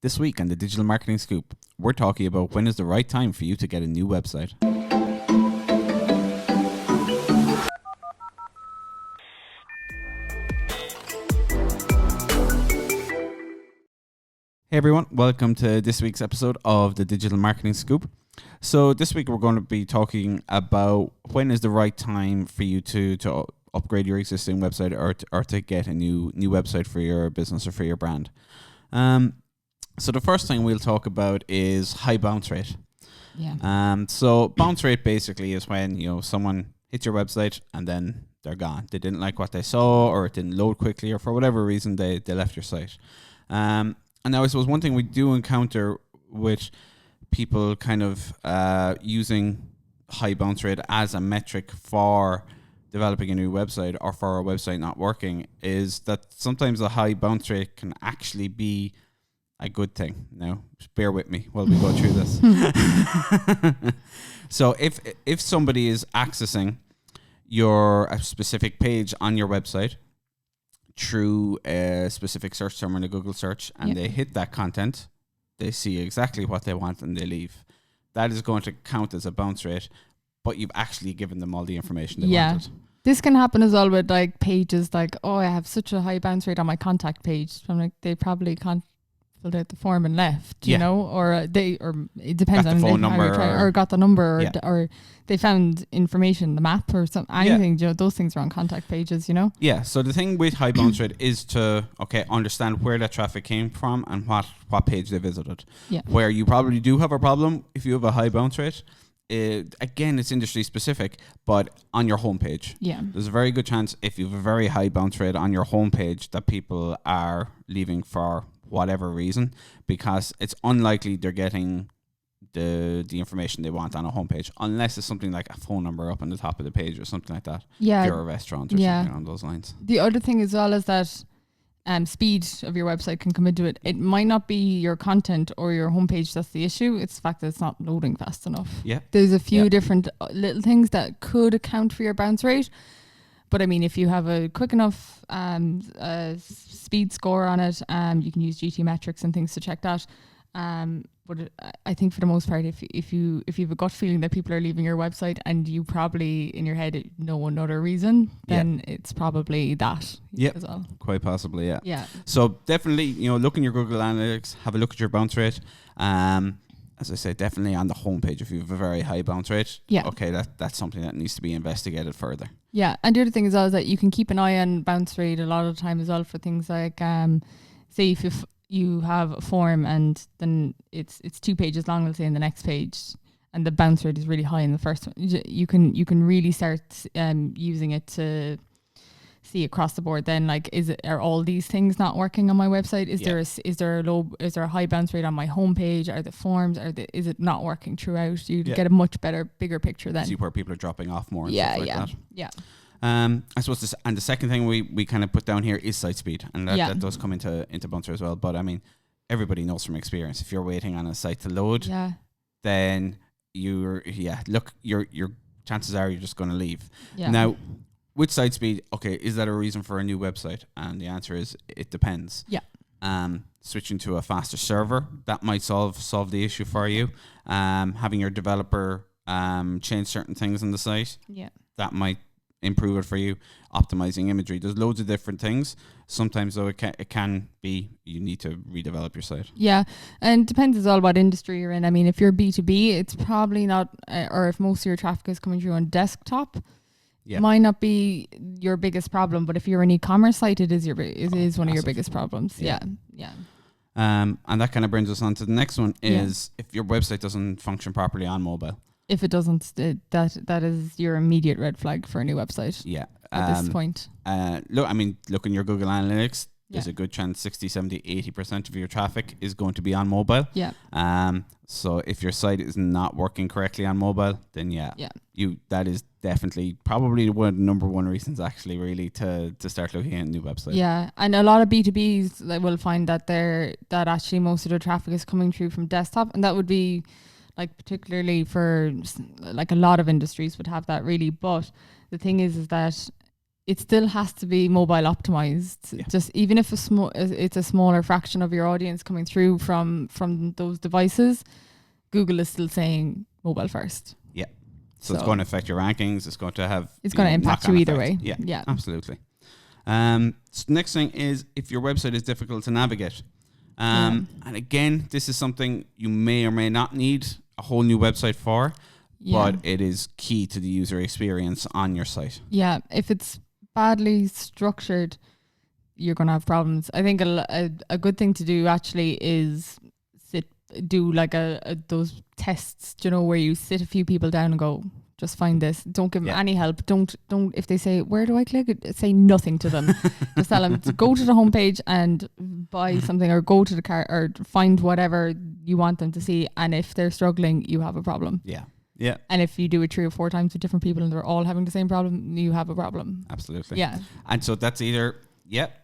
This week on the Digital Marketing Scoop, we're talking about when is the right time for you to get a new website. Hey everyone, welcome to this week's episode of the Digital Marketing Scoop. So this week we're going to be talking about when is the right time for you to upgrade your existing website or to get a new website for your business or for your brand. So the first thing we'll talk about is high bounce rate. Yeah. So bounce rate basically is when someone hits your website and then they're gone. They didn't like what they saw, or it didn't load quickly, or for whatever reason they left your site. And now I suppose one thing we do encounter with people kind of using high bounce rate as a metric for developing a new website or for a website not working is that sometimes the high bounce rate can actually be a good thing. Now, just bear with me while we go through this. So if somebody is accessing a specific page on your website through a specific search term in a Google search and they hit that content, they see exactly what they want and they leave. That is going to count as a bounce rate, but you've actually given them all the information they wanted. This can happen as well with like pages like, oh, I have such a high bounce rate on my contact page. I'm like, they probably can't filled out the form and left, you know, or it depends got on the phone number or got the number or they found information, the map or something, anything, those things are on contact pages, Yeah, so the thing with high bounce rate is to, understand where that traffic came from and what page they visited. Yeah. Where you probably do have a problem if you have a high bounce rate, again, it's industry specific, but on your homepage. Yeah. There's a very good chance if you have a very high bounce rate on your homepage that people are leaving for whatever reason, because it's unlikely they're getting the information they want on a homepage, unless it's something like a phone number up on the top of the page or something like that. Yeah. If you're a restaurant or something on those lines. The other thing as well is that speed of your website can come into it. It might not be your content or your homepage that's the issue. It's the fact that it's not loading fast enough. Yeah. There's a few different little things that could account for your bounce rate. But I mean, if you have a quick enough speed score on it, you can use GT metrics and things to check that. But I think for the most part, if you have a gut feeling that people are leaving your website and you probably in your head know another reason, then it's probably that as well. Quite possibly, yeah. Yeah. So definitely, look in your Google Analytics, have a look at your bounce rate. As I say, definitely on the homepage, if you have a very high bounce rate, that's something that needs to be investigated further. Yeah, and the other thing as well is that you can keep an eye on bounce rate a lot of the time as well for things like, say if you have a form and then it's 2 pages long, let's say in the next page, and the bounce rate is really high in the first one, you can really start using it to see across the board. Then, like, are all these things not working on my website? Is there a high bounce rate on my homepage? Are the forms is it not working throughout? You get a much bigger picture then. See where people are dropping off more. And stuff like that. Yeah. I suppose the second thing we kind of put down here is site speed, and that does come into bounce rate as well. But I mean, everybody knows from experience, if you're waiting on a site to load, then your chances are you're just going to leave. Yeah. Now, with site speed, is that a reason for a new website? And the answer is it depends. Yeah. Switching to a faster server, that might solve the issue for you. Having your developer change certain things on the site, that might improve it for you. Optimizing imagery, there's loads of different things. Sometimes though it can be you need to redevelop your site. Yeah, and it depends as well what industry you're in. I mean, if you're B2B, it's probably not, or if most of your traffic is coming through on desktop, might not be your biggest problem. But if you're an e-commerce site, it is one of your biggest problems. Yeah. And that kind of brings us on to the next one is if your website doesn't function properly on mobile. If it doesn't, that is your immediate red flag for a new website. Yeah. At this point. Look in your Google Analytics. There's a good chance 60, 70, 80% of your traffic is going to be on mobile. Yeah. So if your site is not working correctly on mobile, then that is definitely probably number one reasons actually really to start looking at a new website. Yeah, and a lot of B2Bs will find that actually most of their traffic is coming through from desktop, and that would be like particularly for like a lot of industries would have that really. But the thing is that it still has to be mobile optimized. Yeah. Just even if it's a smaller fraction of your audience coming through from those devices, Google is still saying mobile first. Yeah. So it's going to affect your rankings. It's going to have. It's going to impact you either way. Yeah. Yeah. Absolutely. So next thing is if your website is difficult to navigate. And again, this is something you may or may not need a whole new website for, but it is key to the user experience on your site. Yeah. If it's badly structured, you're going to have problems. I think a good thing to do actually is do like those tests, you know, where you sit a few people down and go, just find this. Don't give them any help. Don't if they say, where do I click it? Say nothing to them. Just tell them to go to the homepage and buy something, or go to the cart, or find whatever you want them to see. And if they're struggling, you have a problem. Yeah. Yeah. And if you do it 3 or 4 times with different people and they're all having the same problem, you have a problem. Absolutely. Yeah. And so that's either,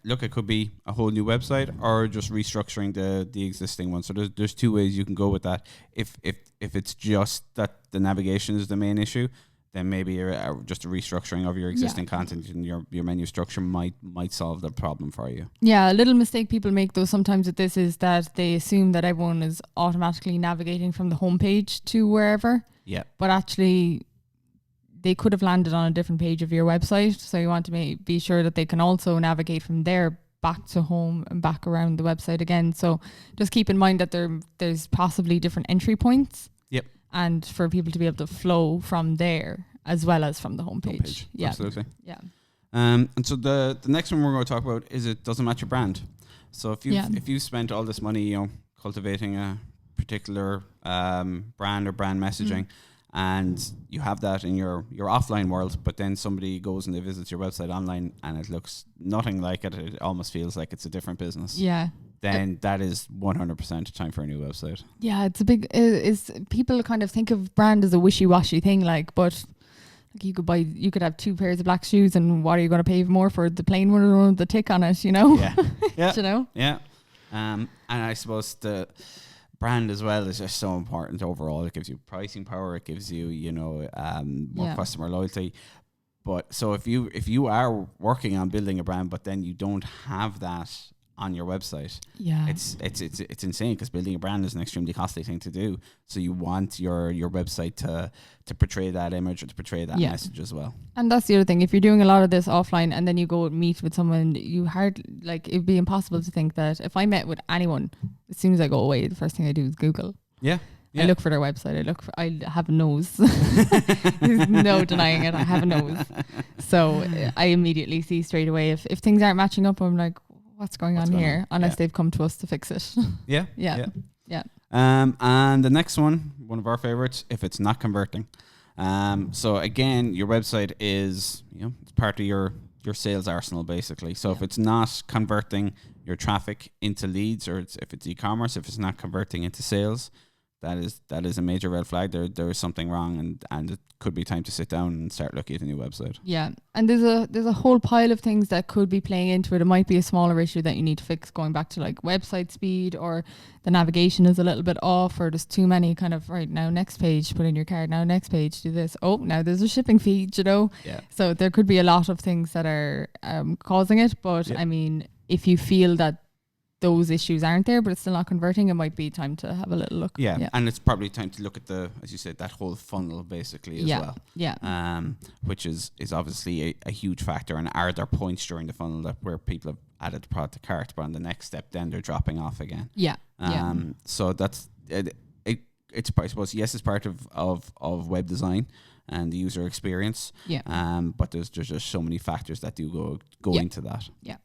look, it could be a whole new website or just restructuring the existing one. So there's 2 ways you can go with that. If it's just that the navigation is the main issue, then maybe just a restructuring of your existing content and your menu structure might solve the problem for you. Yeah, a little mistake people make though sometimes with this is that they assume that everyone is automatically navigating from the homepage to wherever. Yeah. But actually, they could have landed on a different page of your website. So you want to be sure that they can also navigate from there back to home and back around the website again. So just keep in mind that there's possibly different entry points. Yep. And for people to be able to flow from there as well as from the homepage. Yeah. Absolutely. Yeah. And so the next one we're going to talk about is it doesn't match your brand. So if you spent all this money, you know, cultivating a particular brand or brand messaging, and you have that in your offline world, but then somebody goes and they visit your website online and it looks nothing like it. It almost feels like it's a different business. Yeah. Then that is 100% time for a new website. Yeah, it's a big. Is people kind of think of brand as a wishy-washy thing, like, but like you could have 2 pairs of black shoes, and what are you going to pay more for, the plain one or the tick on it? You know. Yeah. Yeah. You know. Yeah. And I suppose the brand as well is just so important overall. It gives you pricing power. It gives you, you know, more customer loyalty. But so if you are working on building a brand, but then you don't have that on your website, it's insane, because building a brand is an extremely costly thing to do. So you want your website to portray that image or to portray that message as well. And that's the other thing. If you're doing a lot of this offline and then you go meet with someone, it'd be impossible to think that if I met with anyone, as soon as I go away, the first thing I do is Google. Yeah. I look for their website. I have a nose. There's no denying it. I have a nose. So I immediately see straight away if things aren't matching up, I'm like, what's going on here? Unless they've come to us to fix it. Yeah. And the next one of our favorites, if it's not converting. So again, your website is, you know, it's part of your sales arsenal basically. So if it's not converting your traffic into leads, or if it's e-commerce, if it's not converting into sales, that is a major red flag. There is something wrong, and it could be time to sit down and start looking at a new website. Yeah, and there's a whole pile of things that could be playing into it. It might be a smaller issue that you need to fix, going back to like website speed, or the navigation is a little bit off, or there's too many kind of, right now next page, put in your card, now next page, do this. Oh, now there's a shipping fee, you know. Yeah. So there could be a lot of things that are causing it. But I mean, if you feel that those issues aren't there, but it's still not converting, it might be time to have a little look. Yeah. And it's probably time to look at as you said, that whole funnel basically as well. Yeah. Which is obviously a huge factor. And are there points during the funnel where people have added the product to cart, but on the next step then they're dropping off again? Yeah. So that's it's I suppose, yes, it's part of web design and the user experience. Yeah. But there's just so many factors that do go into that. Yeah.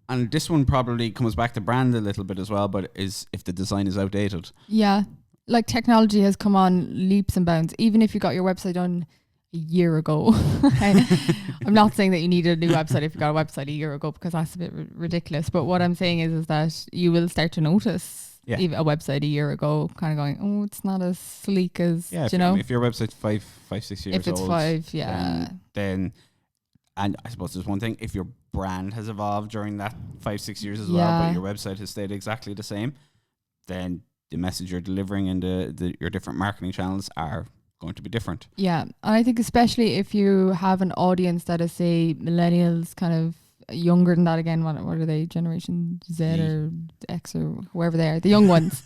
And this one probably comes back to brand a little bit as well, but is if the design is outdated. Yeah. Like technology has come on leaps and bounds. Even if you got your website done a year ago. I'm not saying that you need a new website if you got a website a year ago, because that's a bit ridiculous. But what I'm saying is that you will start to notice even a website a year ago kind of going, oh, it's not as sleek as, you know. If your website's 5, 6 years old. If it's 5, Then, and I suppose there's one thing, if your brand has evolved during that 5, 6 years as well, but your website has stayed exactly the same, then the message you're delivering and your different marketing channels are going to be different. Yeah. And I think especially if you have an audience that is, say, millennials, kind of younger than that, again, what are they, Generation Z or X or whoever they are, the young ones.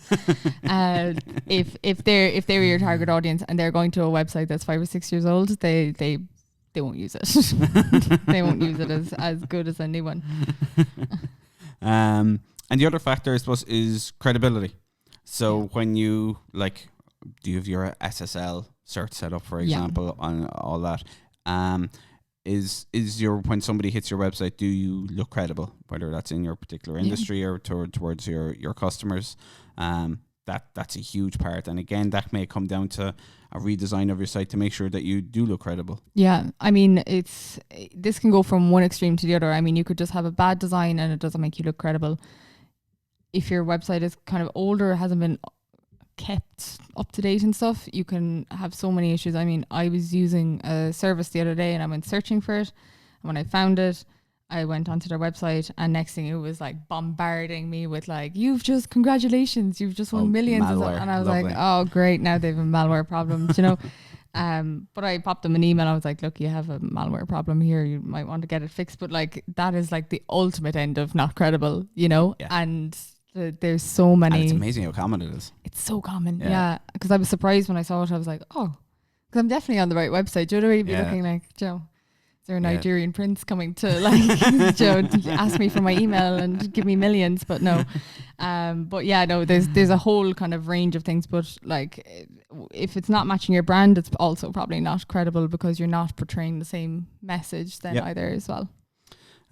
If they were your target audience and they're going to a website that's 5 or 6 years old, they won't use it. They won't use it as good as a new one. And the other factor, I suppose, is credibility. So when you do you have your SSL cert set up, for example, on all that? Is when somebody hits your website, do you look credible, whether that's in your particular industry or towards your customers? That's a huge part, and again, that may come down to a redesign of your site to make sure that you do look credible. Yeah, I mean, this can go from one extreme to the other. I mean, you could just have a bad design and it doesn't make you look credible. If your website is kind of older, hasn't been kept up to date and stuff, you can have so many issues. I mean, I was using a service the other day and I went searching for it, and when I found it, I went onto their website, and next thing it was like bombarding me with like, congratulations, you've just won millions. Malware. And I was Lovely. like, oh great, now they have a malware problem, you know. But I popped them an email. I was like, look, you have a malware problem here, you might want to get it fixed. But like, that is like the ultimate end of not credible, you know. And there's so many. And it's amazing how common it is. It's so common, because I was surprised when I saw it. I was like, oh, because I'm definitely on the right website. Do you know what I mean? Be looking like, Joe, is there a Nigerian prince coming to like Joe ask me for my email and give me millions? But no, but yeah, no, there's a whole kind of range of things. But like, if it's not matching your brand, it's also probably not credible because you're not portraying the same message then either as well.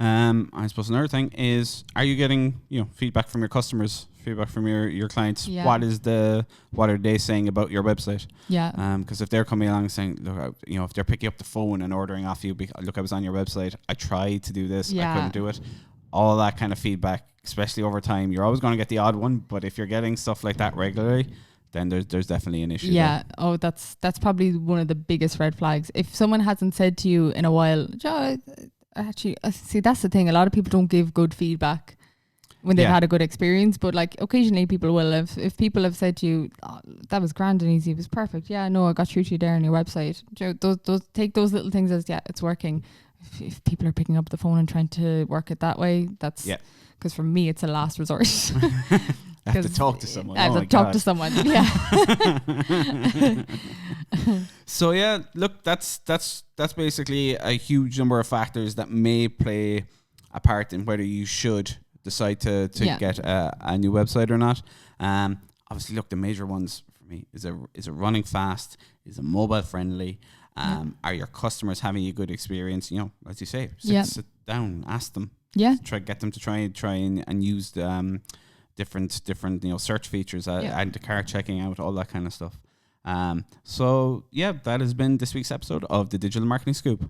I suppose another thing is, are you getting feedback from your customers, feedback from your clients? What are they saying about your website? Because if they're coming along saying, look, if they're picking up the phone and ordering off you, look, I was on your website, I tried to do this, I couldn't do it. All that kind of feedback, especially over time, you're always going to get the odd one, but if you're getting stuff like that regularly, then there's definitely an issue. There. Oh, that's probably one of the biggest red flags. If someone hasn't said to you in a while, Joe, actually, see, that's the thing. A lot of people don't give good feedback when they've had a good experience, but like occasionally people will. If people have said to you, oh, that was grand and easy, it was perfect. Yeah, no, I got through to you there on your website. Those take those little things as it's working. If people are picking up the phone and trying to work it that way, that's because for me it's a last resort. I have to talk to someone. I have to talk to someone. So look, that's basically a huge number of factors that may play a part in whether you should decide to get a new website or not. Obviously, look, the major ones for me is it running fast? Is it mobile friendly? Are your customers having a good experience? As you say, sit down, ask them. Get them to try and use the different search features and the cart checking out, all that kind of stuff. So that has been this week's episode of the Digital Marketing Scoop.